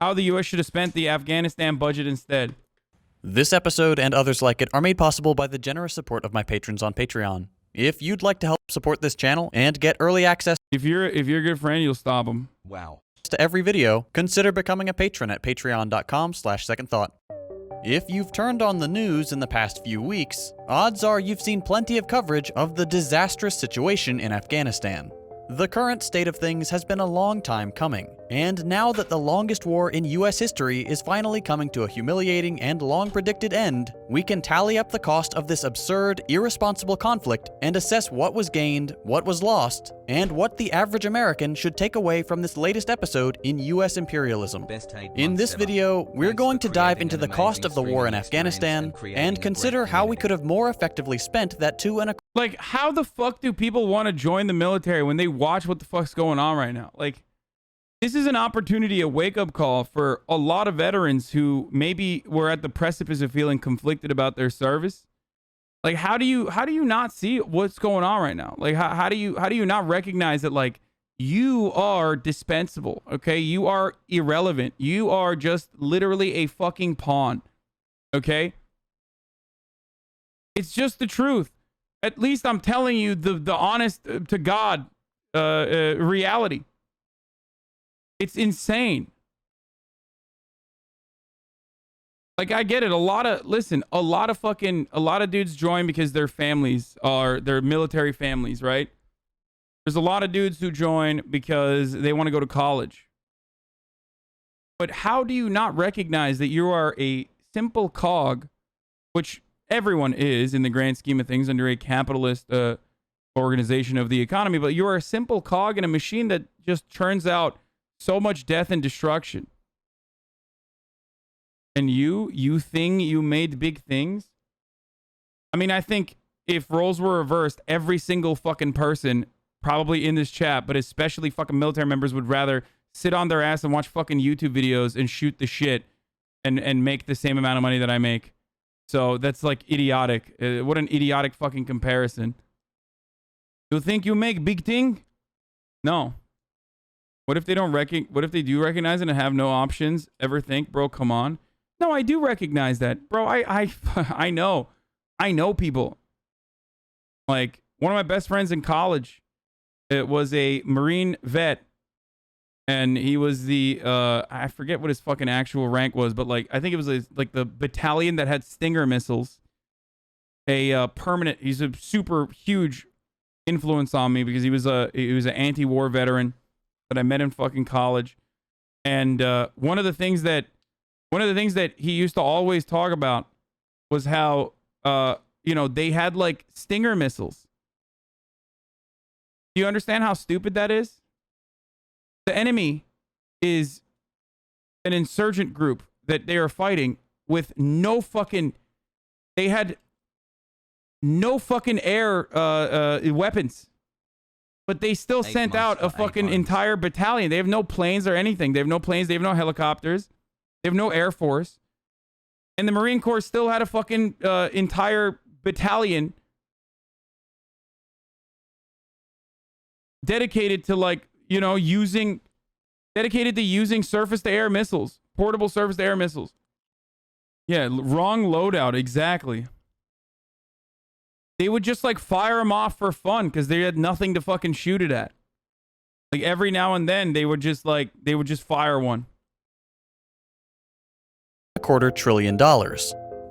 how the U.S. should have spent the Afghanistan budget instead. This episode and others like it are made possible by the generous support of my patrons on Patreon. If you'd like to help support this channel and get early access If you're a good friend, you'll stop them. Wow. to every video, consider becoming a patron at patreon.com/secondthought. If you've turned on the news in the past few weeks, odds are you've seen plenty of coverage of the disastrous situation in Afghanistan. The current state of things has been a long time coming, and now that the longest war in US history is finally coming to a humiliating and long-predicted end, we can tally up the cost of this absurd, irresponsible conflict and assess what was gained, what was lost, and what the average American should take away from this latest episode in US imperialism. In this video, we're going to dive into the cost of the war in Afghanistan and consider how we could have more effectively spent that Like, how the fuck do people want to join the military when they watch what the fuck's going on right now? Like, this is an opportunity, a wake-up call for a lot of veterans who maybe were at the precipice of feeling conflicted about their service. Like, how do you not see what's going on right now? Like, how do you not recognize that, like, you are dispensable, okay? You are irrelevant. You are just literally a fucking pawn, okay? It's just the truth. At least I'm telling you the honest to God reality. It's insane. Like, I get it. A lot of dudes join because their families are their military families, right? There's a lot of dudes who join because they want to go to college. But how do you not recognize that you are a simple cog, which everyone is in the grand scheme of things under a capitalist organization of the economy, but you are a simple cog in a machine that just churns out so much death and destruction. And you think you made big things? I mean, I think if roles were reversed, every single fucking person probably in this chat, but especially fucking military members, would rather sit on their ass and watch fucking YouTube videos and shoot the shit and make the same amount of money that I make. So that's like idiotic. What an idiotic fucking comparison. You think you make big thing? No. What if they don't what if they do recognize it and have no options? Ever think, bro, come on. No, I do recognize that. Bro, I know. I know people. Like, one of my best friends in college, it was a Marine vet. And he was the, I forget what his fucking actual rank was, but like, I think it was like the battalion that had Stinger missiles. He's a super huge influence on me because he was an anti-war veteran that I met in fucking college. And one of the things that he used to always talk about was how, they had like Stinger missiles. Do you understand how stupid that is? The enemy is an insurgent group that they are fighting with no fucking... They had no fucking air weapons. But they still sent out a fucking entire battalion. They have no planes or anything. They have no planes. They have no helicopters. They have no air force. And the Marine Corps still had a fucking entire battalion dedicated to, like, dedicated to using surface-to-air missiles. Portable surface-to-air missiles. Yeah, wrong loadout, exactly. They would just, like, fire them off for fun because they had nothing to fucking shoot it at. Like, every now and then, they would just fire one. $250 billion.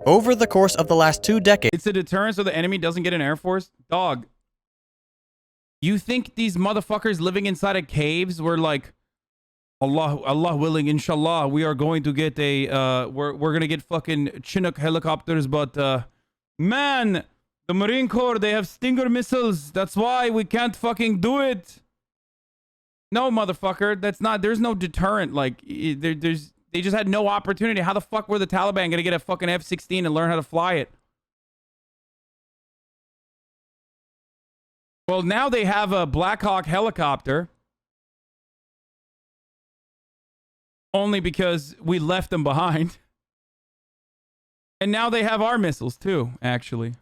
Over the course of the last 2 decades... It's a deterrent so the enemy doesn't get an air force? Dog. You think these motherfuckers living inside of caves were like, Allah willing, inshallah, we are going to get we're going to get fucking Chinook helicopters, but, man, the Marine Corps, they have Stinger missiles. That's why we can't fucking do it. No, motherfucker, there's no deterrent. Like, they just had no opportunity. How the fuck were the Taliban going to get a fucking F-16 and learn how to fly it? Well, now they have a Black Hawk helicopter. Only because we left them behind. And now they have our missiles too, actually.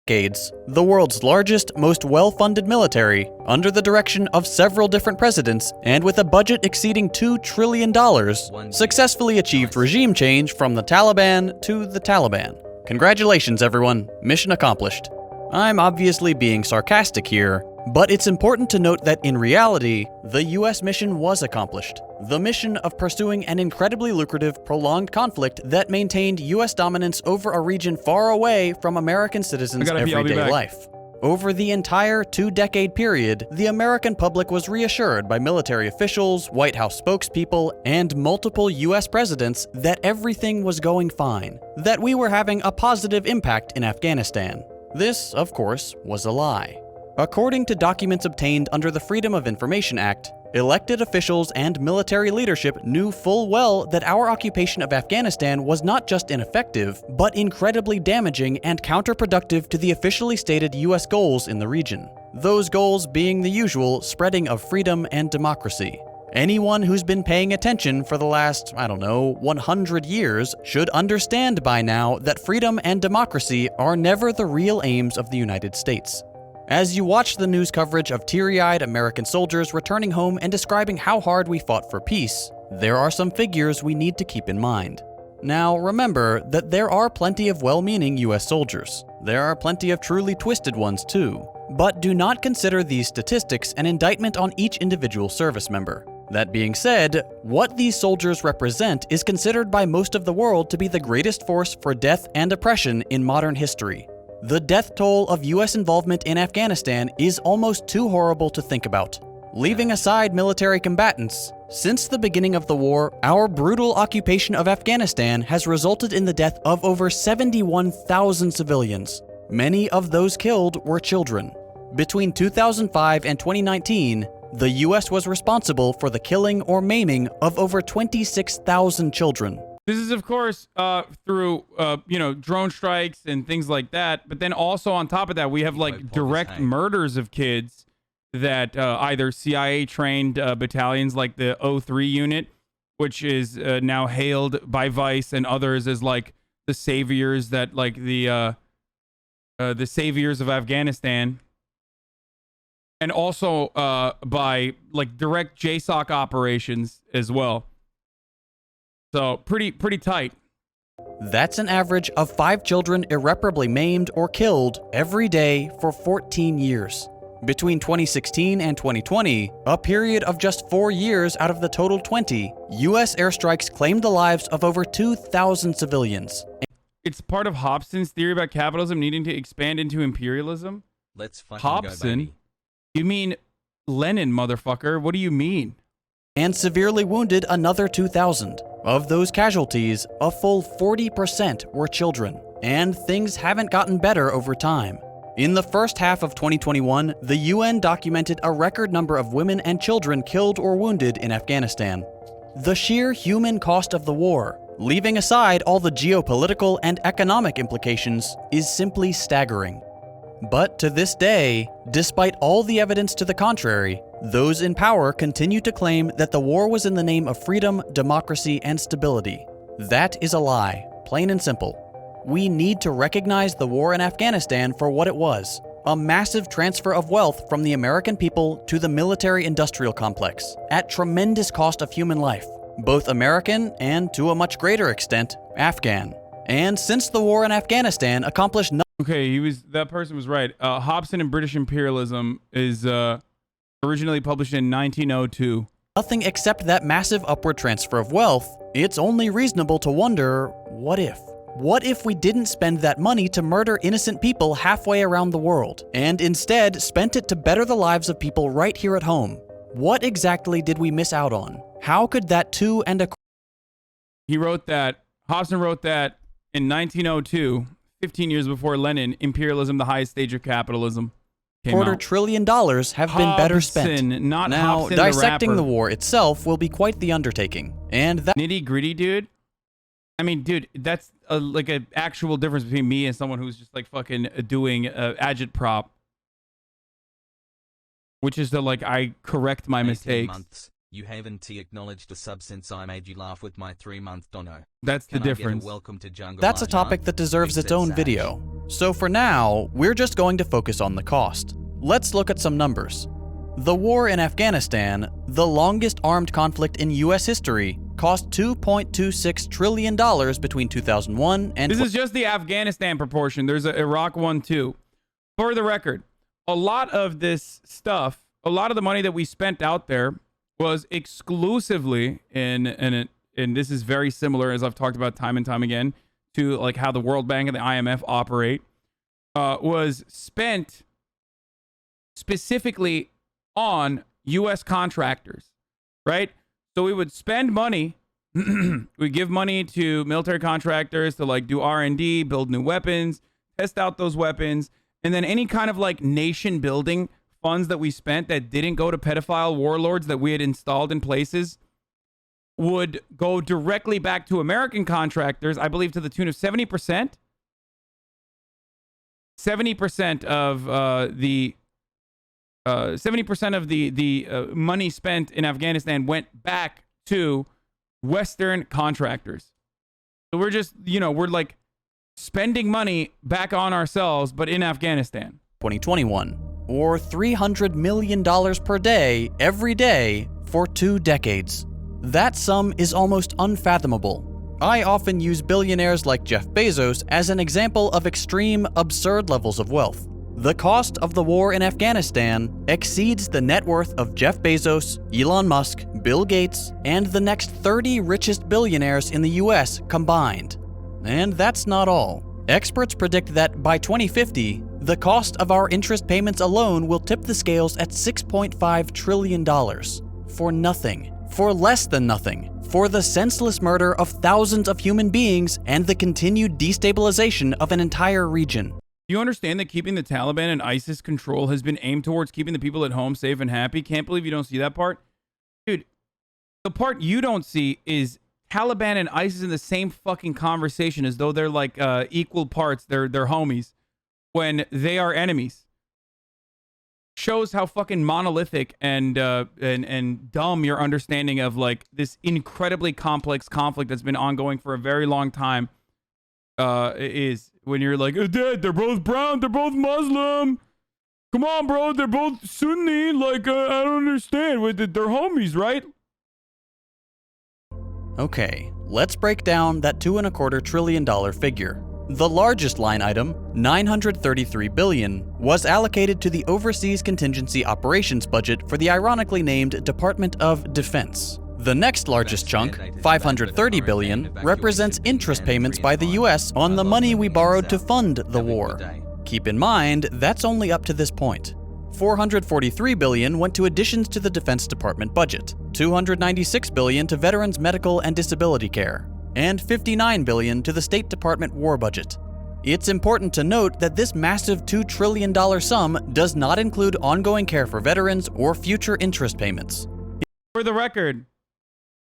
decades, the world's largest, most well-funded military, under the direction of several different presidents, and with a budget exceeding $2 trillion, successfully achieved regime change from the Taliban to the Taliban. Congratulations, everyone. Mission accomplished. I'm obviously being sarcastic here, but it's important to note that in reality, the US mission was accomplished. The mission of pursuing an incredibly lucrative, prolonged conflict that maintained US dominance over a region far away from American citizens' everyday life. Over the entire two-decade period, the American public was reassured by military officials, White House spokespeople, and multiple US presidents that everything was going fine, that we were having a positive impact in Afghanistan. This, of course, was a lie. According to documents obtained under the Freedom of Information Act, elected officials and military leadership knew full well that our occupation of Afghanistan was not just ineffective, but incredibly damaging and counterproductive to the officially stated US goals in the region. Those goals being the usual spreading of freedom and democracy. Anyone who's been paying attention for the last, 100 years should understand by now that freedom and democracy are never the real aims of the United States. As you watch the news coverage of teary-eyed American soldiers returning home and describing how hard we fought for peace, there are some figures we need to keep in mind. Now, remember that there are plenty of well-meaning US soldiers. There are plenty of truly twisted ones too. But do not consider these statistics an indictment on each individual service member. That being said, what these soldiers represent is considered by most of the world to be the greatest force for death and oppression in modern history. The death toll of US involvement in Afghanistan is almost too horrible to think about. Leaving aside military combatants, since the beginning of the war, our brutal occupation of Afghanistan has resulted in the death of over 71,000 civilians. Many of those killed were children. Between 2005 and 2019, the US was responsible for the killing or maiming of over 26,000 children. This is, of course, through, drone strikes and things like that. But then also on top of that, we have like direct murders of kids that either CIA-trained battalions like the O3 unit, which is now hailed by Vice and others as like the saviors that like the saviors of Afghanistan. And also by like direct JSOC operations as well. So pretty tight. That's an average of 5 children irreparably maimed or killed every day for 14 years. Between 2016 and 2020, a period of just 4 years out of the total 20, US airstrikes claimed the lives of over 2,000 civilians. It's part of Hobson's theory about capitalism needing to expand into imperialism. Let's fucking Hobson? You mean Lenin, motherfucker? What do you mean? And severely wounded another 2,000. Of those casualties, a full 40% were children. And things haven't gotten better over time. In the first half of 2021, the UN documented a record number of women and children killed or wounded in Afghanistan. The sheer human cost of the war, leaving aside all the geopolitical and economic implications, is simply staggering. But to this day, despite all the evidence to the contrary, those in power continue to claim that the war was in the name of freedom, democracy, and stability. That is a lie, plain and simple. We need to recognize the war in Afghanistan for what it was, a massive transfer of wealth from the American people to the military-industrial complex, at tremendous cost of human life, both American and, to a much greater extent, Afghan. And since the war in Afghanistan accomplished nothing. Okay, that person was right. Hobson and British Imperialism is originally published in 1902. Nothing except that massive upward transfer of wealth, it's only reasonable to wonder, what if? What if we didn't spend that money to murder innocent people halfway around the world, and instead spent it to better the lives of people right here at home? What exactly did we miss out on? How could that 2 and a... He wrote that, Hobson wrote that in 1902, 15 years before Lenin, imperialism, the highest stage of capitalism. $250 billion have been better spent. Not now, Hobson, dissecting the war itself will be quite the undertaking, and that nitty gritty, dude. I mean, dude, that's like an actual difference between me and someone who's just like fucking doing agitprop, which is to like I correct my mistakes. Months. You haven't acknowledged a sub since I made you laugh with my 3-month dono. That's the Can I get a difference. welcome to jungle? That's a topic that deserves its own video. So for now, we're just going to focus on the cost. Let's look at some numbers. The war in Afghanistan, the longest armed conflict in US history, cost $2.26 trillion between 2001 and... This is just the Afghanistan proportion. There's an Iraq one too. For the record, a lot of this stuff, a lot of the money that we spent out there was exclusively and this is very similar, as I've talked about time and time again, to like how the World Bank and the IMF operate, was spent specifically on U.S. contractors, right? So we would spend money, we give money to military contractors to like do R&D, build new weapons, test out those weapons, and then any kind of like nation building funds that we spent that didn't go to pedophile warlords that we had installed in places would go directly back to American contractors, I believe to the tune of 70%. 70% of the 70% of the money spent in Afghanistan went back to Western contractors. So we're just, we're like spending money back on ourselves, but in Afghanistan. 2021, or $300 million per day, every day, for 2 decades. That sum is almost unfathomable. I often use billionaires like Jeff Bezos as an example of extreme, absurd levels of wealth. The cost of the war in Afghanistan exceeds the net worth of Jeff Bezos, Elon Musk, Bill Gates, and the next 30 richest billionaires in the US combined. And that's not all. Experts predict that by 2050, the cost of our interest payments alone will tip the scales at $6.5 trillion. For nothing. For less than nothing. For the senseless murder of thousands of human beings and the continued destabilization of an entire region. Do you understand that keeping the Taliban and ISIS control has been aimed towards keeping the people at home safe and happy? Can't believe you don't see that part. Dude, the part you don't see is Taliban and ISIS in the same fucking conversation as though they're like equal parts. They're homies when they are enemies. Shows how fucking monolithic and dumb your understanding of like this incredibly complex conflict that's been ongoing for a very long time is. When you're like, oh, Dad, they're both brown, they're both Muslim. Come on, bro, they're both Sunni. Like, I don't understand. They're homies, right? Okay, let's break down that $2.25 trillion figure. The largest line item, $933 billion, was allocated to the Overseas Contingency Operations budget for the ironically named Department of Defense. The next largest chunk, $530 billion, represents interest payments by the US on the money we borrowed to fund the war. Keep in mind, that's only up to this point. $443 billion went to additions to the Defense Department budget, $296 billion to veterans' medical and disability care, and $59 billion to the State Department war budget. It's important to note that this massive $2 trillion sum does not include ongoing care for veterans or future interest payments. For the record,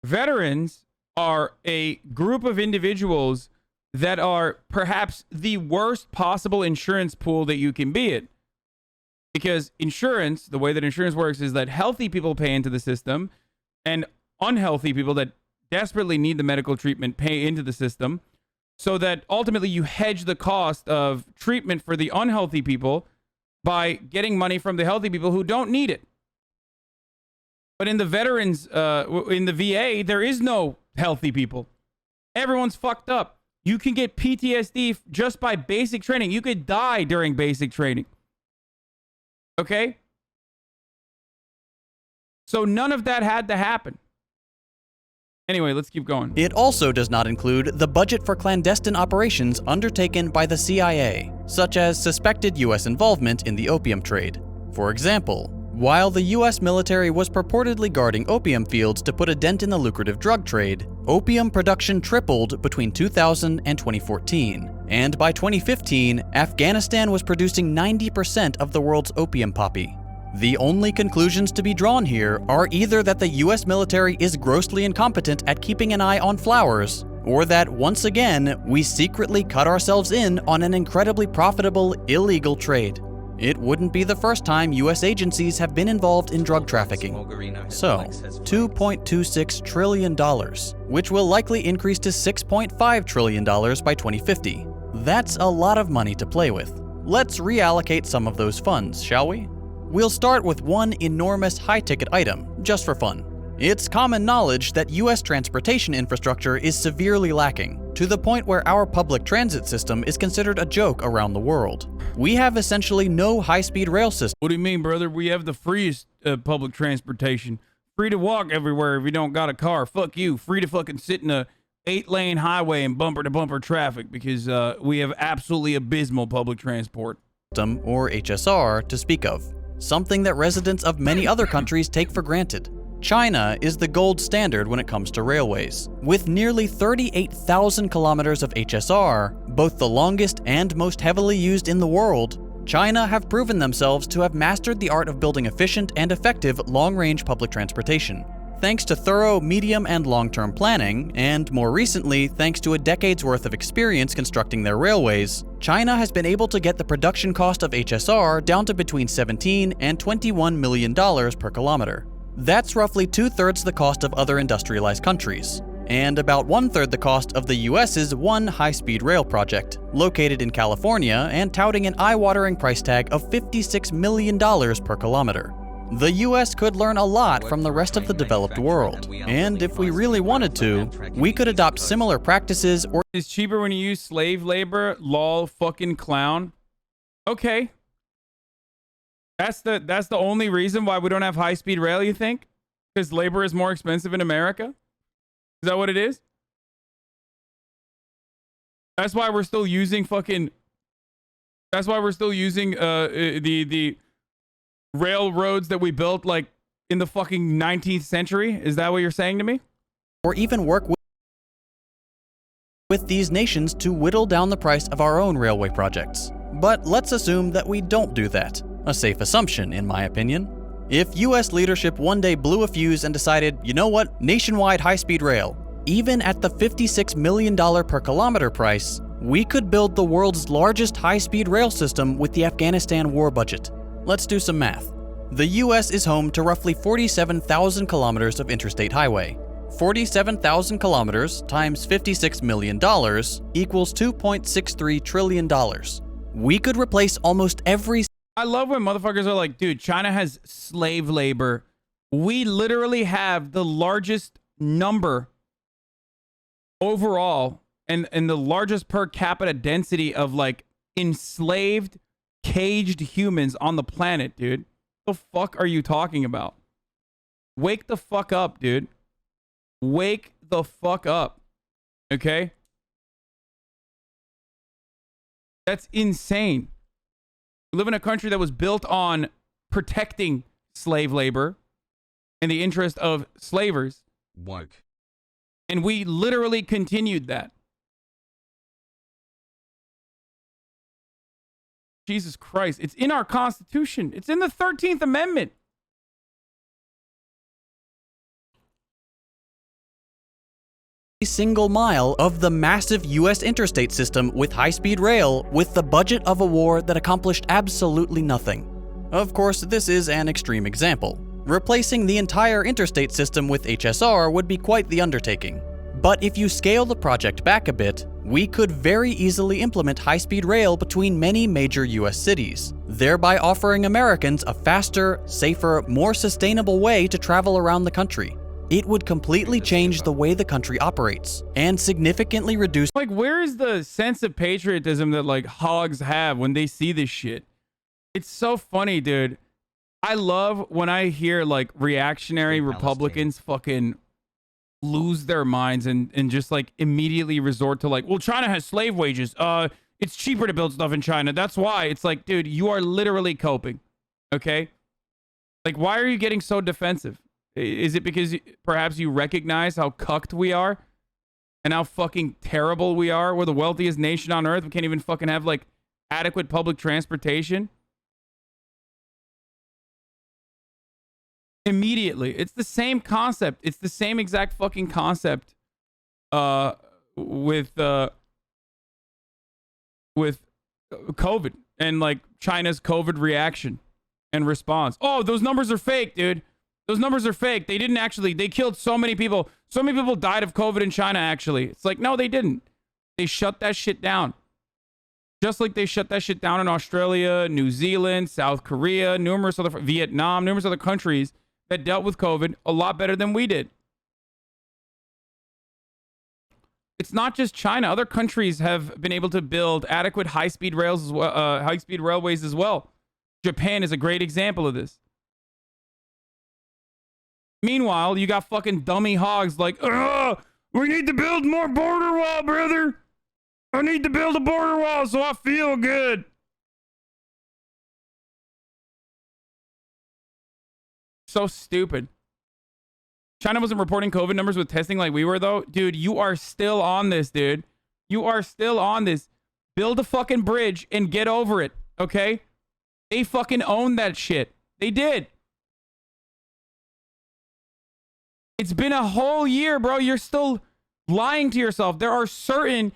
veterans are a group of individuals that are perhaps the worst possible insurance pool that you can be in. Because insurance, the way that insurance works is that healthy people pay into the system and unhealthy people that desperately need the medical treatment pay into the system, so that ultimately you hedge the cost of treatment for the unhealthy people by getting money from the healthy people who don't need it. But in the veterans, in the VA, there is no healthy people. Everyone's fucked up. You can get PTSD just by basic training. You could die during basic training. Okay? So none of that had to happen. Anyway, let's keep going. It also does not include the budget for clandestine operations undertaken by the CIA, such as suspected US involvement in the opium trade. For example, while the US military was purportedly guarding opium fields to put a dent in the lucrative drug trade, opium production tripled between 2000 and 2014. And by 2015, Afghanistan was producing 90% of the world's opium poppy. The only conclusions to be drawn here are either that the US military is grossly incompetent at keeping an eye on flowers, or that once again, we secretly cut ourselves in on an incredibly profitable, illegal trade. It wouldn't be the first time US agencies have been involved in drug trafficking. So, $2.26 trillion, which will likely increase to $6.5 trillion by 2050. That's a lot of money to play with. Let's reallocate some of those funds, shall we? We'll start with one enormous high-ticket item, just for fun. It's common knowledge that US transportation infrastructure is severely lacking, to the point where our public transit system is considered a joke around the world. We have essentially no high-speed rail system. What do you mean, brother? We have the freest public transportation. Free to walk everywhere if you don't got a car. Fuck you. Free to fucking sit in a 8-lane highway in bumper-to-bumper traffic because we have absolutely abysmal public transport. Or HSR, to speak of. Something that residents of many other countries take for granted. China is the gold standard when it comes to railways. With nearly 38,000 kilometers of HSR, both the longest and most heavily used in the world, China have proven themselves to have mastered the art of building efficient and effective long-range public transportation. Thanks to thorough medium and long-term planning, and more recently, thanks to a decade's worth of experience constructing their railways, China has been able to get the production cost of HSR down to between $17 and $21 million per kilometer. That's roughly 2/3 the cost of other industrialized countries, and about 1/3 the cost of the US's one high-speed rail project, located in California and touting an eye-watering price tag of $56 million per kilometer. The US could learn a lot from the rest of the developed world, and if we really wanted to, we could adopt similar practices or— It's cheaper when you use slave labor, lol fucking clown. Okay. That's the only reason why we don't have high-speed rail, you think? Because labor is more expensive in America? Is that what it is? That's why we're still using fucking... That's why we're still using the railroads that we built like in the fucking 19th century? Is that what you're saying to me? Or even work with these nations to whittle down the price of our own railway projects. But let's assume that we don't do that. A safe assumption, in my opinion. If US leadership one day blew a fuse and decided, you know what, nationwide high-speed rail, even at the $56 million per kilometer price, we could build the world's largest high-speed rail system with the Afghanistan war budget. Let's do some math. The US is home to roughly 47,000 kilometers of interstate highway. 47,000 kilometers times $56 million equals $2.63 trillion. We could replace almost every— I love when motherfuckers are like, dude, China has slave labor. We literally have the largest number overall and the largest per capita density of like enslaved, caged humans on the planet, dude. What the fuck are you talking about? Wake the fuck up, dude. Wake the fuck up. Okay? That's insane. We live in a country that was built on protecting slave labor in the interest of slavers. Woke. And we literally continued that. Jesus Christ. It's in our Constitution. It's in the 13th Amendment. single mile of the massive US interstate system with high-speed rail with the budget of a war that accomplished absolutely nothing. Of course, this is an extreme example. Replacing the entire interstate system with HSR would be quite the undertaking. But if you scale the project back a bit, we could very easily implement high-speed rail between many major US cities, thereby offering Americans a faster, safer, more sustainable way to travel around the country. It would completely change the way the country operates, and significantly reduce— Like, where is the sense of patriotism that, like, hogs have when they see this shit? It's so funny, dude. I love when I hear, like, reactionary Republicans fucking lose their minds and just, like, immediately resort to, like, well, China has slave wages. It's cheaper to build stuff in China. That's why. It's like, dude, you are literally coping, okay? Like, why are you getting so defensive? Is it because perhaps you recognize how cucked we are and how fucking terrible we are? We're the wealthiest nation on earth. We can't even fucking have, like, adequate public transportation. Immediately. It's the same concept. It's the same exact fucking concept with COVID. and like China's COVID reaction and response. Oh, those numbers are fake, dude. Those numbers are fake. They didn't actually. They killed so many people. So many people died of COVID in China, actually. It's like, no, they didn't. They shut that shit down. Just like they shut that shit down in Australia, New Zealand, South Korea, Vietnam, numerous other countries that dealt with COVID a lot better than we did. It's not just China. Other countries have been able to build adequate high-speed rails as well, high-speed railways as well. Japan is a great example of this. Meanwhile, you got fucking dummy hogs like, we need to build more border wall, brother. I need to build a border wall so I feel good. So stupid. China wasn't reporting COVID numbers with testing like we were, though. Dude, you are still on this, dude. You are still on this. Build a fucking bridge and get over it, okay? They fucking owned that shit. They did. It's been a whole year, bro. You're still lying to yourself. There are certain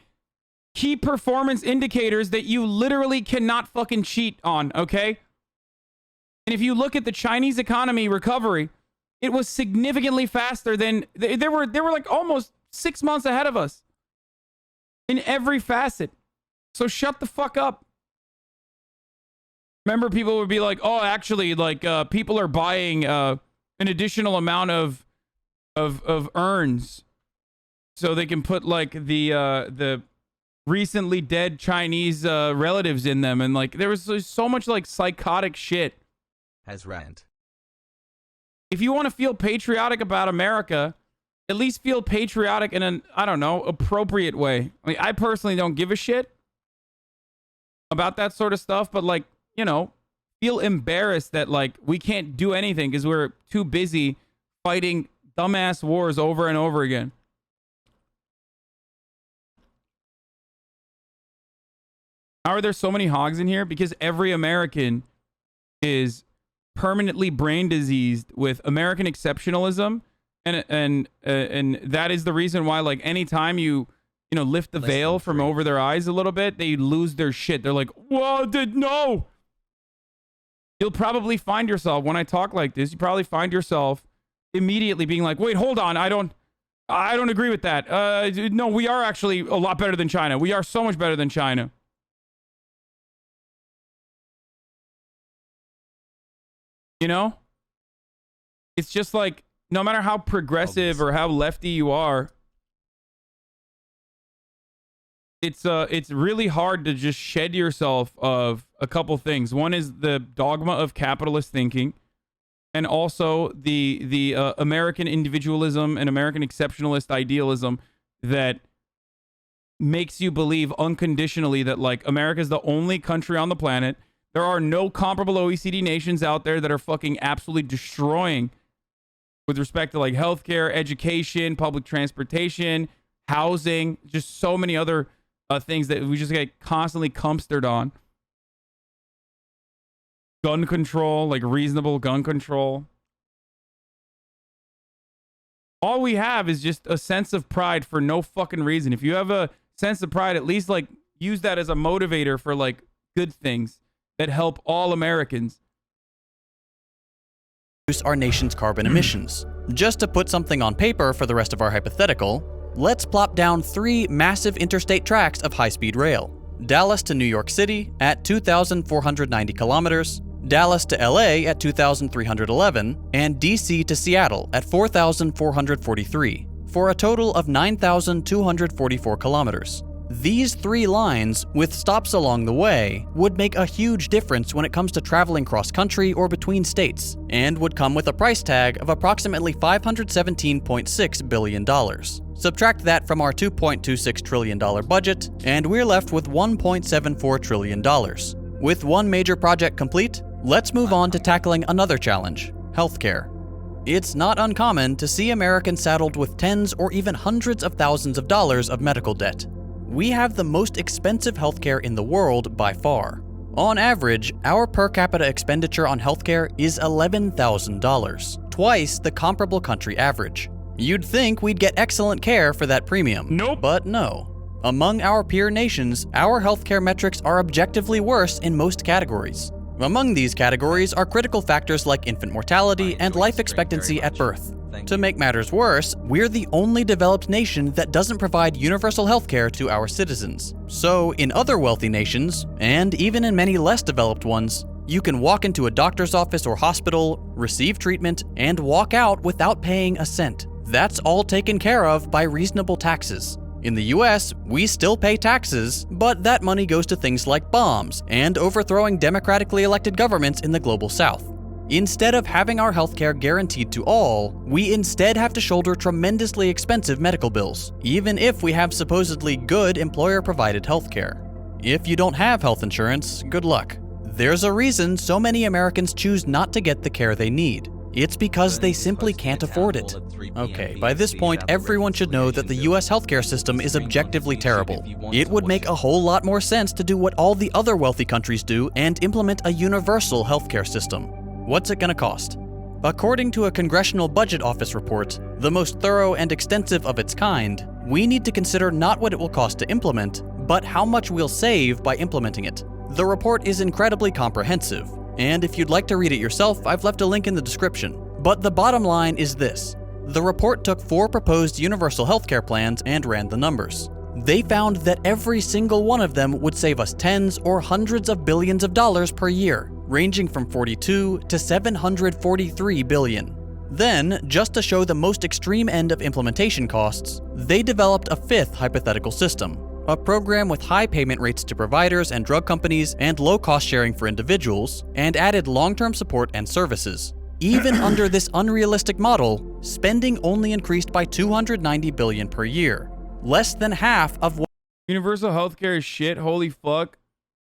key performance indicators that you literally cannot fucking cheat on, okay? And if you look at the Chinese economy recovery, it was significantly faster than they were like almost 6 months ahead of us in every facet. So shut the fuck up. Remember, people would be like, "Oh, actually, like people are buying an additional amount of urns so they can put like the recently dead Chinese relatives in them," and like there was so much like psychotic shit. Has rant. If you want to feel patriotic about America, at least feel patriotic in an, I don't know, appropriate way. I mean, I personally don't give a shit about that sort of stuff, but like, you know, feel embarrassed that like we can't do anything because we're too busy fighting dumbass wars over and over again. How are there so many hogs in here? Because every American is permanently brain diseased with American exceptionalism, and that is the reason why, like, anytime you lift the veil from over their eyes a little bit, they lose their shit. They're like, "Whoa, no!" You'll probably find yourself, when I talk like this, you probably find yourself immediately being like, "Wait, hold on, I don't agree with that. No, we are actually a lot better than China. We are so much better than China." You know? It's just like, no matter how progressive or how lefty you are, it's really hard to just shed yourself of a couple things. One is the dogma of capitalist thinking, and also the American individualism and American exceptionalist idealism that makes you believe unconditionally that like America's the only country on the planet. There are no comparable OECD nations out there that are fucking absolutely destroying with respect to like healthcare, education, public transportation, housing, just so many other things that we just get constantly cumstered on. Gun control, like reasonable gun control. All we have is just a sense of pride for no fucking reason. If you have a sense of pride, at least like use that as a motivator for like good things that help all Americans. Reduce our nation's carbon emissions. Just to put something on paper for the rest of our hypothetical, let's plop down 3 massive interstate tracks of high-speed rail. Dallas to New York City at 2,490 kilometers, Dallas to LA at 2,311, and DC to Seattle at 4,443, for a total of 9,244 kilometers. These 3 lines, with stops along the way, would make a huge difference when it comes to traveling cross-country or between states, and would come with a price tag of approximately $517.6 billion. Subtract that from our $2.26 trillion budget, and we're left with $1.74 trillion. With one major project complete, let's move on to tackling another challenge: healthcare. It's not uncommon to see Americans saddled with tens or even hundreds of thousands of dollars of medical debt. We have the most expensive healthcare in the world by far. On average, our per capita expenditure on healthcare is $11,000, twice the comparable country average. You'd think we'd get excellent care for that premium. Nope. But no. Among our peer nations, our healthcare metrics are objectively worse in most categories. Among these categories are critical factors like infant mortality and life expectancy at birth. To make matters worse, we're the only developed nation that doesn't provide universal healthcare to our citizens. So, in other wealthy nations, and even in many less developed ones, you can walk into a doctor's office or hospital, receive treatment, and walk out without paying a cent. That's all taken care of by reasonable taxes. In the US, we still pay taxes, but that money goes to things like bombs and overthrowing democratically elected governments in the global south. Instead of having our healthcare guaranteed to all, we instead have to shoulder tremendously expensive medical bills, even if we have supposedly good employer-provided healthcare. If you don't have health insurance, good luck. There's a reason so many Americans choose not to get the care they need. It's because they simply can't afford it. Okay, by this point, everyone should know that the US healthcare system is objectively terrible. It would make a whole lot more sense to do what all the other wealthy countries do and implement a universal healthcare system. What's it gonna cost? According to a Congressional Budget Office report, the most thorough and extensive of its kind, we need to consider not what it will cost to implement, but how much we'll save by implementing it. The report is incredibly comprehensive, and if you'd like to read it yourself, I've left a link in the description. But the bottom line is this. The report took 4 proposed universal healthcare plans and ran the numbers. They found that every single one of them would save us tens or hundreds of billions of dollars per year, ranging from 42 to 743 billion. Then, just to show the most extreme end of implementation costs, they developed a 5th hypothetical system. A program with high payment rates to providers and drug companies and low cost sharing for individuals, and added long-term support and services. Even under this unrealistic model, spending only increased by 290 billion per year. Less than half of what Universal healthcare is shit. Holy fuck.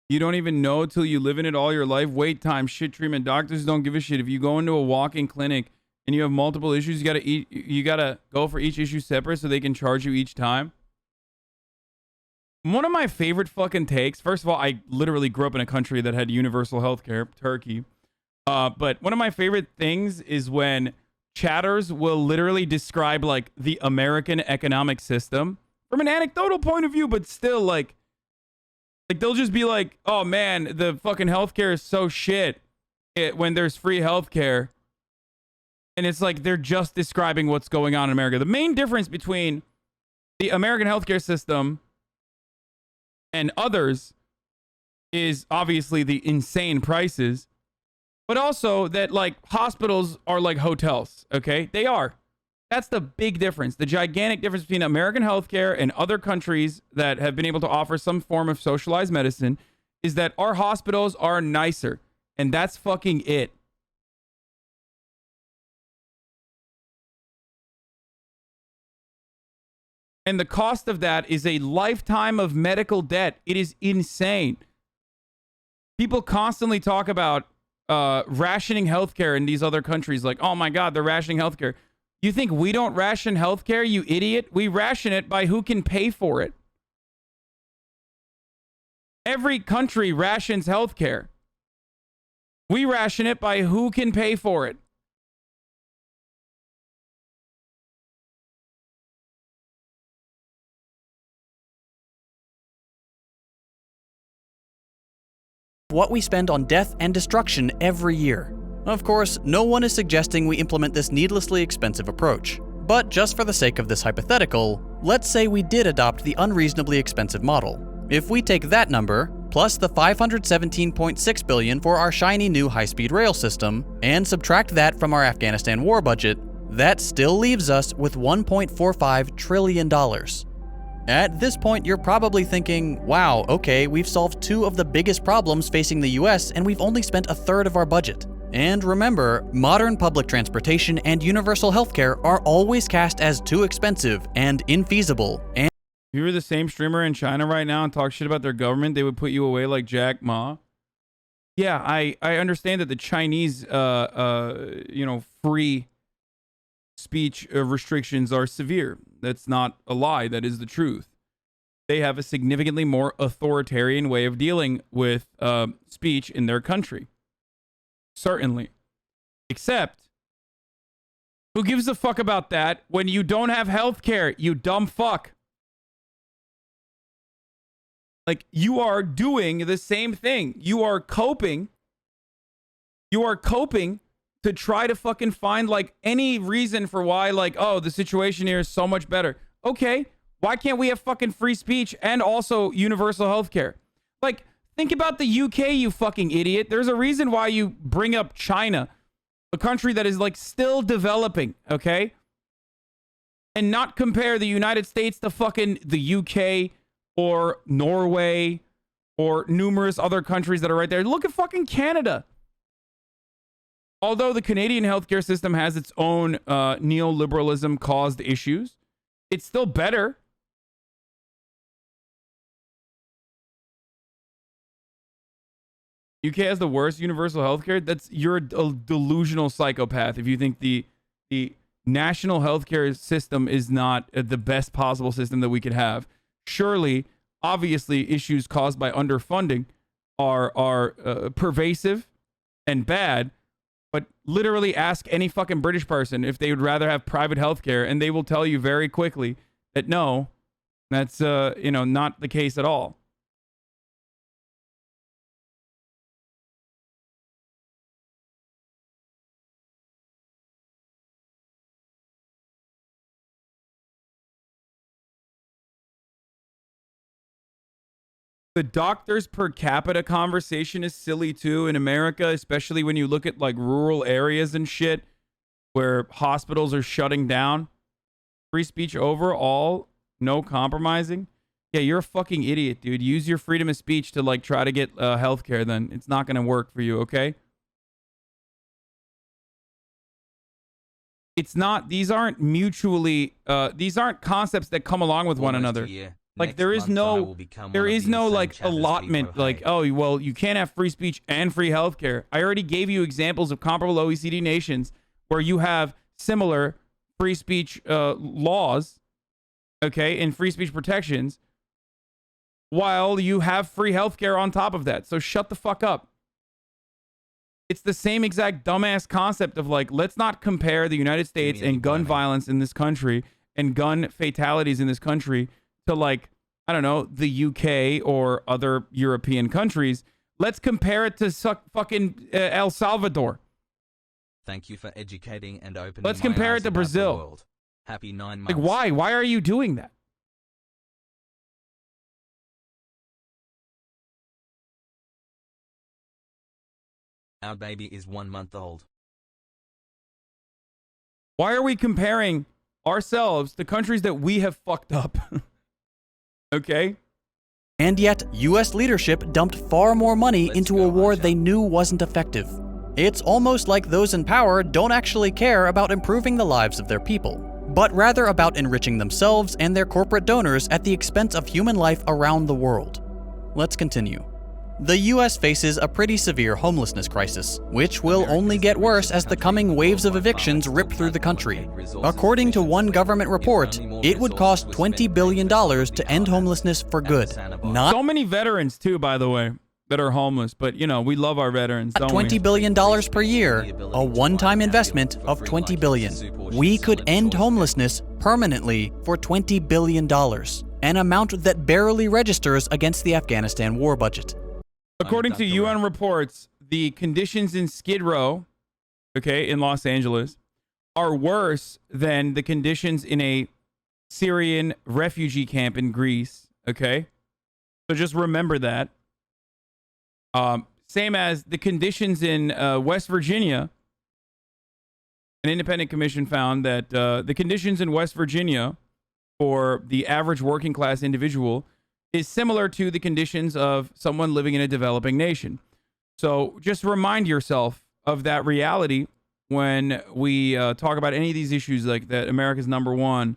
You don't even know till you live in it all your life. Wait time, shit treatment. Doctors don't give a shit. If you go into a walk-in clinic and you have multiple issues, you gotta go for each issue separate so they can charge you each time. One of my favorite fucking takes, first of all, I literally grew up in a country that had universal healthcare, Turkey. But one of my favorite things is when chatters will literally describe like the American economic system from an anecdotal point of view, but still like they'll just be like, oh man, the fucking healthcare is so shit when there's free healthcare. And it's like they're just describing what's going on in America. The main difference between the American healthcare system and others is obviously the insane prices, but also that like hospitals are like hotels, okay? They are. That's the big difference. The gigantic difference between American healthcare and other countries that have been able to offer some form of socialized medicine is that our hospitals are nicer, and that's fucking it. And the cost of that is a lifetime of medical debt. It is insane. People constantly talk about rationing healthcare in these other countries. Like, oh my God, they're rationing healthcare. You think we don't ration healthcare, you idiot? We ration it by who can pay for it. Every country rations healthcare. We ration it by who can pay for it. What we spend on death and destruction every year. Of course, no one is suggesting we implement this needlessly expensive approach. But just for the sake of this hypothetical, let's say we did adopt the unreasonably expensive model. If we take that number, plus the 517.6 billion for our shiny new high-speed rail system, and subtract that from our Afghanistan war budget, that still leaves us with $1.45 trillion. At this point, you're probably thinking, wow, okay, we've solved 2 of the biggest problems facing the US and we've only spent a third of our budget. And remember, modern public transportation and universal healthcare are always cast as too expensive and infeasible. And if you were the same streamer in China right now and talk shit about their government, they would put you away like Jack Ma. Yeah, I understand that the Chinese, free speech restrictions are severe. That's not a lie. That is the truth. They have a significantly more authoritarian way of dealing with speech in their country. Certainly. Except, who gives a fuck about that when you don't have health care, you dumb fuck? Like, you are doing the same thing. You are coping. You are coping to try to fucking find, like, any reason for why, like, oh, the situation here is so much better. Okay, why can't we have fucking free speech and also universal health care? Like, think about the UK, you fucking idiot. There's a reason why you bring up China, a country that is, like, still developing, okay? And not compare the United States to fucking the UK or Norway or numerous other countries that are right there. Look at fucking Canada. Although the Canadian healthcare system has its own neoliberalism caused issues, it's still better. UK has the worst universal healthcare. You're a delusional psychopath if you think the national healthcare system is not the best possible system that we could have. Surely, obviously, issues caused by underfunding are pervasive and bad. But literally ask any fucking British person if they would rather have private healthcare, and they will tell you very quickly that no, that's not the case at all. The doctors per capita conversation is silly too in America, especially when you look at like rural areas and shit where hospitals are shutting down. Free speech overall, no compromising. Yeah, you're a fucking idiot, dude. Use your freedom of speech to like try to get healthcare then. It's not going to work for you, okay? It's not, these aren't mutually, these aren't concepts that come along with one another. Like there is no like allotment like, oh, well, you can't have free speech and free healthcare. I already gave you examples of comparable OECD nations where you have similar free speech laws, okay, and free speech protections, while you have free healthcare on top of that. So shut the fuck up. It's the same exact dumbass concept of like, let's not compare the United States and gun violence in this country and gun fatalities in this country to like, I don't know, the UK or other European countries. Let's compare it to fucking El Salvador. Thank you for educating and opening. Let's compare it to Brazil. Happy 9 months. Like, why? Why are you doing that? Our baby is 1 month old. Why are we comparing ourselves to countries that we have fucked up? Okay? And yet, US leadership dumped far more money into a war they knew wasn't effective. It's almost like those in power don't actually care about improving the lives of their people, but rather about enriching themselves and their corporate donors at the expense of human life around the world. Let's continue. The US faces a pretty severe homelessness crisis, which will only get worse as the coming waves of evictions rip through the country. According to one government report, it would cost $20 billion to end homelessness for good. Not so many veterans too, by the way, that are homeless, but you know, we love our veterans, don't we? $20 billion per year, a one-time investment of $20 billion. We could end homelessness permanently for $20 billion, an amount that barely registers against the Afghanistan war budget. According to UN reports, the conditions in Skid Row, okay, in Los Angeles, are worse than the conditions in a Syrian refugee camp in Greece, okay? So just remember that. Same as the conditions in West Virginia. An independent commission found that the conditions in West Virginia for the average working class individual is similar to the conditions of someone living in a developing nation. So just remind yourself of that reality when we talk about any of these issues, like that America's number one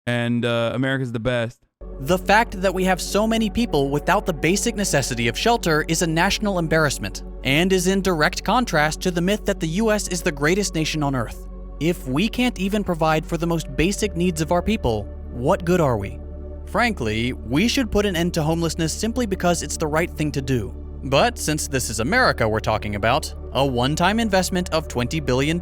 and America's the best. The fact that we have so many people without the basic necessity of shelter is a national embarrassment, and is in direct contrast to the myth that the US is the greatest nation on earth. If we can't even provide for the most basic needs of our people, what good are we? Frankly, we should put an end to homelessness simply because it's the right thing to do. But since this is America we're talking about, a one-time investment of $20 billion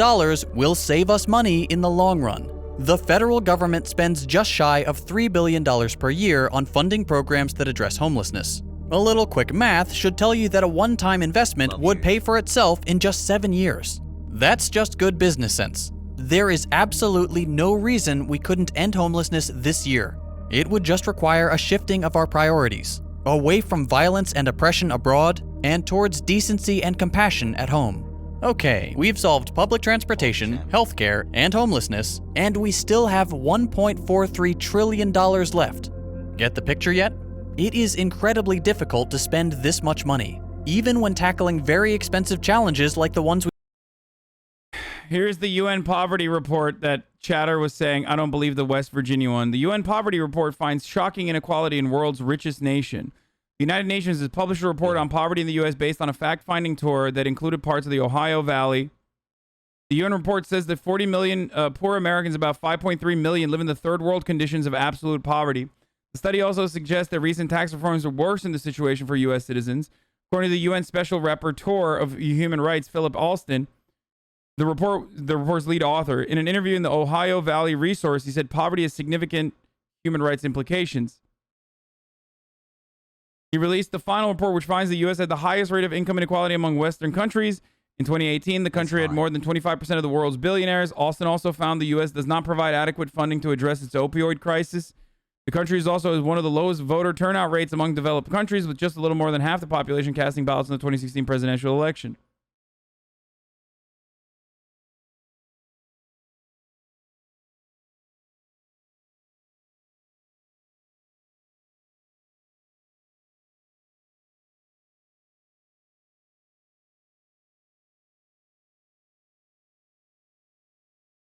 will save us money in the long run. The federal government spends just shy of $3 billion per year on funding programs that address homelessness. A little quick math should tell you that a one-time investment would pay for itself in just 7 years. That's just good business sense. There is absolutely no reason we couldn't end homelessness this year. It would just require a shifting of our priorities, away from violence and oppression abroad, and towards decency and compassion at home. Okay, we've solved public transportation, healthcare, and homelessness, and we still have $1.43 trillion left. Get the picture yet? It is incredibly difficult to spend this much money, even when tackling very expensive challenges like the ones we... Here's the UN poverty report that Chatter was saying. I don't believe the West Virginia one. The UN poverty report finds shocking inequality in world's richest nation. The United Nations has published a report on poverty in the U.S. based on a fact-finding tour that included parts of the Ohio Valley. The UN report says that 40 million poor Americans, about 5.3 million, live in the third world conditions of absolute poverty. The study also suggests that recent tax reforms have worsened the situation for U.S. citizens. According to the UN Special Rapporteur of Human Rights, Philip Alston, the report's lead author, in an interview in the Ohio Valley Resource, he said poverty has significant human rights implications. He released the final report, which finds the U.S. had the highest rate of income inequality among Western countries. In 2018, the country had more than 25% of the world's billionaires. Alston also found the U.S. does not provide adequate funding to address its opioid crisis. The country is also one of the lowest voter turnout rates among developed countries, with just a little more than half the population casting ballots in the 2016 presidential election.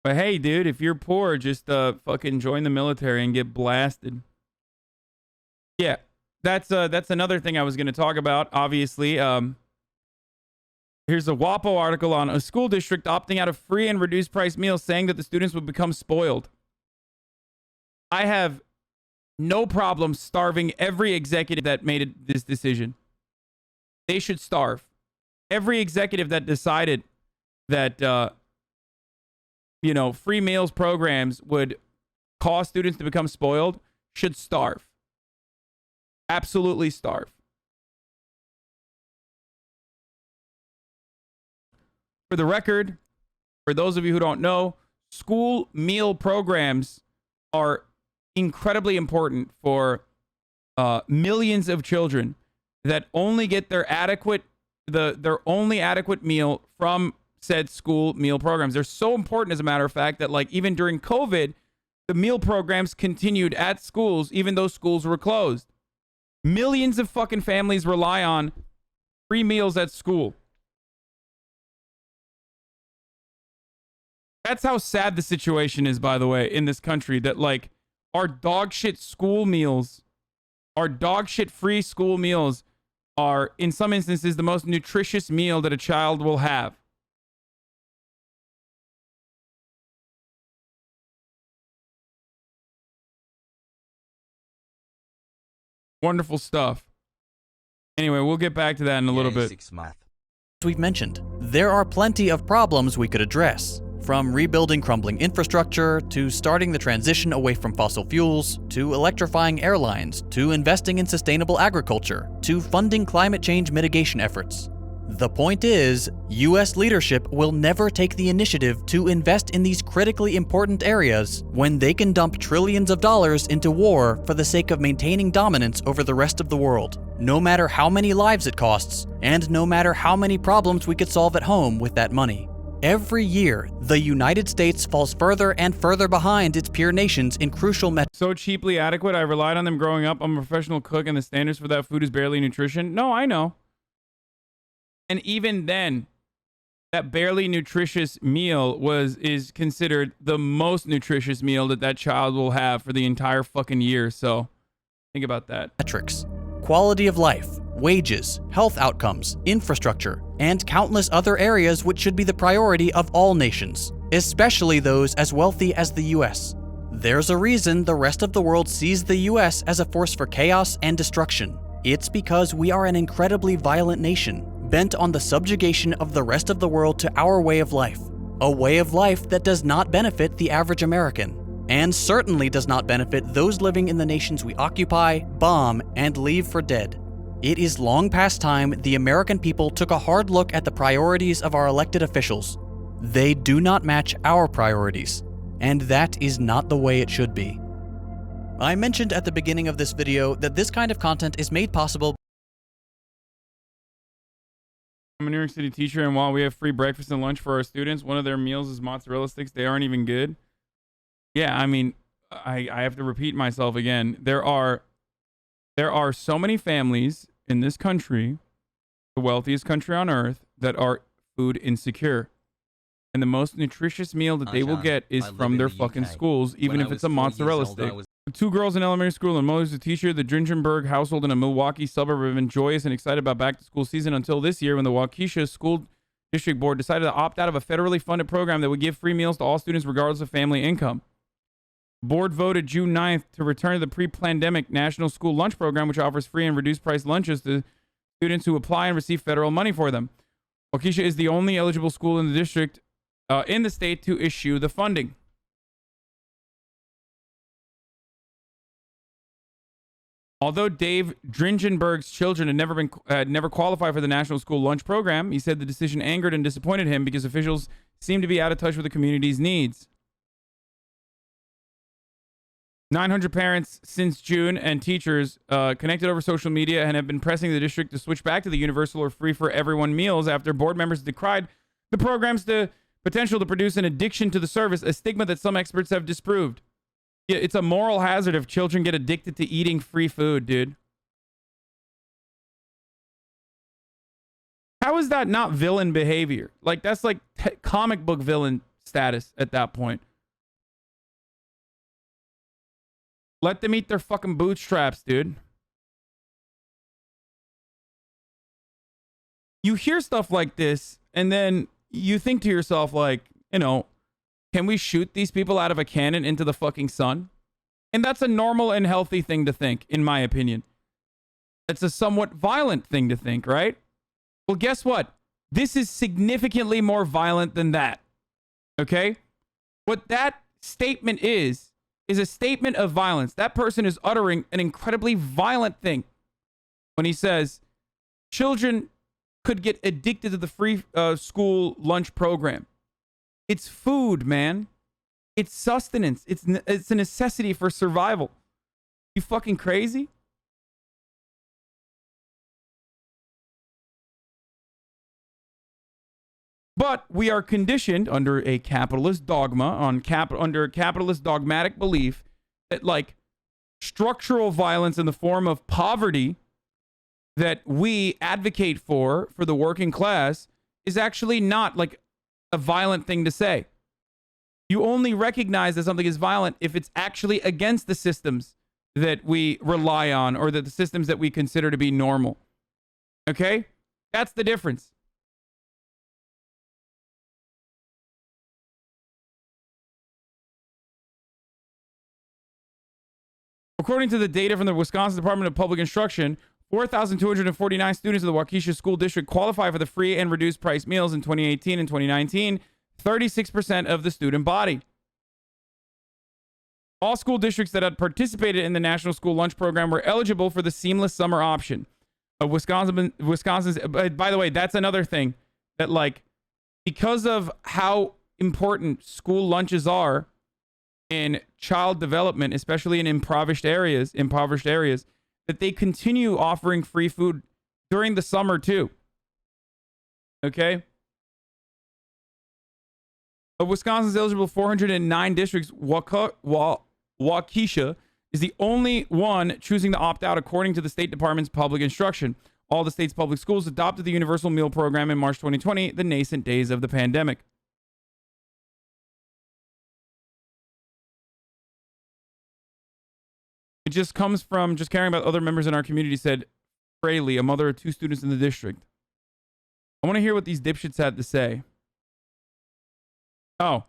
But hey, dude, if you're poor, just fucking join the military and get blasted. Yeah, that's another thing I was going to talk about, obviously. Here's a WAPO article on a school district opting out of free and reduced price meals, saying that the students would become spoiled. I have no problem starving every executive that made this decision. They should starve. Every executive that decided that... free meals programs would cause students to become spoiled should starve. Absolutely starve. For the record, for those of you who don't know, school meal programs are incredibly important for millions of children that only get their only adequate meal from said school meal programs. They're so important, as a matter of fact, that like even during COVID, the meal programs continued at schools even though schools were closed. Millions of fucking families rely on free meals at school. That's how sad the situation is, by the way, in this country, that like our dog shit school meals, our dog shit free school meals are in some instances the most nutritious meal that a child will have. Wonderful stuff. Anyway, we'll get back to that in a little bit. As we've mentioned, there are plenty of problems we could address. From rebuilding crumbling infrastructure, to starting the transition away from fossil fuels, to electrifying airlines, to investing in sustainable agriculture, to funding climate change mitigation efforts. The point is, US leadership will never take the initiative to invest in these critically important areas when they can dump trillions of dollars into war for the sake of maintaining dominance over the rest of the world, no matter how many lives it costs, and no matter how many problems we could solve at home with that money. Every year, the United States falls further and further behind its peer nations in crucial So cheaply adequate, I relied on them growing up. I'm a professional cook and the standards for that food is barely nutrition. No, I know. And even then, that barely nutritious meal is considered the most nutritious meal that child will have for the entire fucking year. So think about that. Metrics, quality of life, wages, health outcomes, infrastructure, and countless other areas which should be the priority of all nations, especially those as wealthy as the US. There's a reason the rest of the world sees the US as a force for chaos and destruction. It's because we are an incredibly violent nation, bent on the subjugation of the rest of the world to our way of life. A way of life that does not benefit the average American, and certainly does not benefit those living in the nations we occupy, bomb, and leave for dead. It is long past time the American people took a hard look at the priorities of our elected officials. They do not match our priorities, and that is not the way it should be. I mentioned at the beginning of this video that this kind of content is made possible. I'm a New York City teacher, and while we have free breakfast and lunch for our students, one of their meals is mozzarella sticks. They aren't even good. Yeah, I mean, I have to repeat myself again. There are so many families in this country, the wealthiest country on earth, that are food insecure. And the most nutritious meal that they will get is from their fucking schools, even if it's a mozzarella stick. 2 girls in elementary school and mother's a teacher. The Dringenberg household in a Milwaukee suburb have been joyous and excited about back-to-school season until this year when the Waukesha School District Board decided to opt out of a federally funded program that would give free meals to all students regardless of family income. Board voted June 9th to return to the pre-pandemic National School Lunch Program, which offers free and reduced-price lunches to students who apply and receive federal money for them. Waukesha is the only eligible school in the district in the state to issue the funding. Although Dave Dringenberg's children had never qualified for the National School Lunch Program, he said the decision angered and disappointed him because officials seem to be out of touch with the community's needs. 900 parents since June and teachers connected over social media and have been pressing the district to switch back to the universal or free for everyone meals after board members decried the program's potential to produce an addiction to the service, a stigma that some experts have disproved. Yeah, it's a moral hazard if children get addicted to eating free food, dude. How is that not villain behavior? Like, that's like comic book villain status at that point. Let them eat their fucking bootstraps, dude. You hear stuff like this, and then you think to yourself, like, you know, can we shoot these people out of a cannon into the fucking sun? And that's a normal and healthy thing to think, in my opinion. It's a somewhat violent thing to think, right? Well, guess what? This is significantly more violent than that. Okay? What that statement is a statement of violence. That person is uttering an incredibly violent thing when he says children could get addicted to the free school lunch program. It's food, man. It's sustenance. It's a necessity for survival. You fucking crazy? But we are conditioned under a capitalist dogma, under a capitalist dogmatic belief that, like, structural violence in the form of poverty that we advocate for the working class is actually not, like, a violent thing to say. You only recognize that something is violent if it's actually against the systems that we rely on or that the systems that we consider to be normal. Okay? That's the difference. According to the data from the Wisconsin Department of Public Instruction, 4,249 students of the Waukesha School District qualify for the free and reduced price meals in 2018 and 2019, 36% of the student body. All school districts that had participated in the National School Lunch Program were eligible for the seamless summer option. Wisconsin's, by the way, that's another thing that, like, because of how important school lunches are in child development, especially in impoverished areas, that they continue offering free food during the summer too. Okay? Of Wisconsin's eligible 409 districts, Waukesha is the only one choosing to opt out according to the State Department's public instruction. All the state's public schools adopted the Universal Meal Program in March 2020, the nascent days of the pandemic. It just comes from just caring about other members in our community, said Fraley, a mother of 2 students in the district. I want to hear what these dipshits had to say. Oh,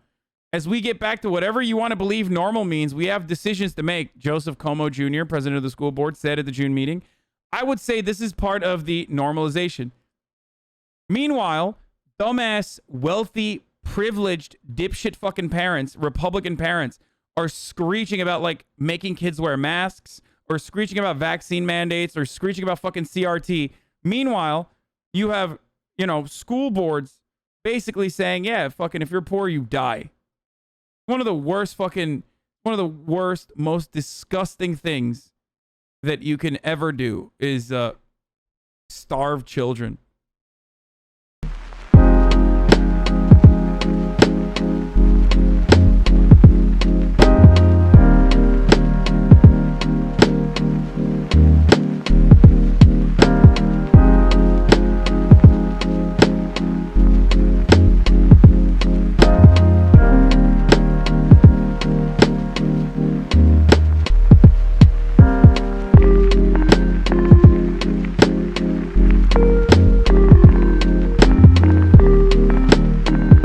as we get back to whatever you want to believe normal means, we have decisions to make, Joseph Como Jr., president of the school board, said at the June meeting. I would say this is part of the normalization. Meanwhile, dumbass, wealthy, privileged, dipshit fucking parents, Republican parents, are screeching about, like, making kids wear masks or screeching about vaccine mandates or screeching about fucking CRT. Meanwhile, you have, school boards basically saying, yeah, fucking if you're poor, you die. One of the worst, most disgusting things that you can ever do is starve children.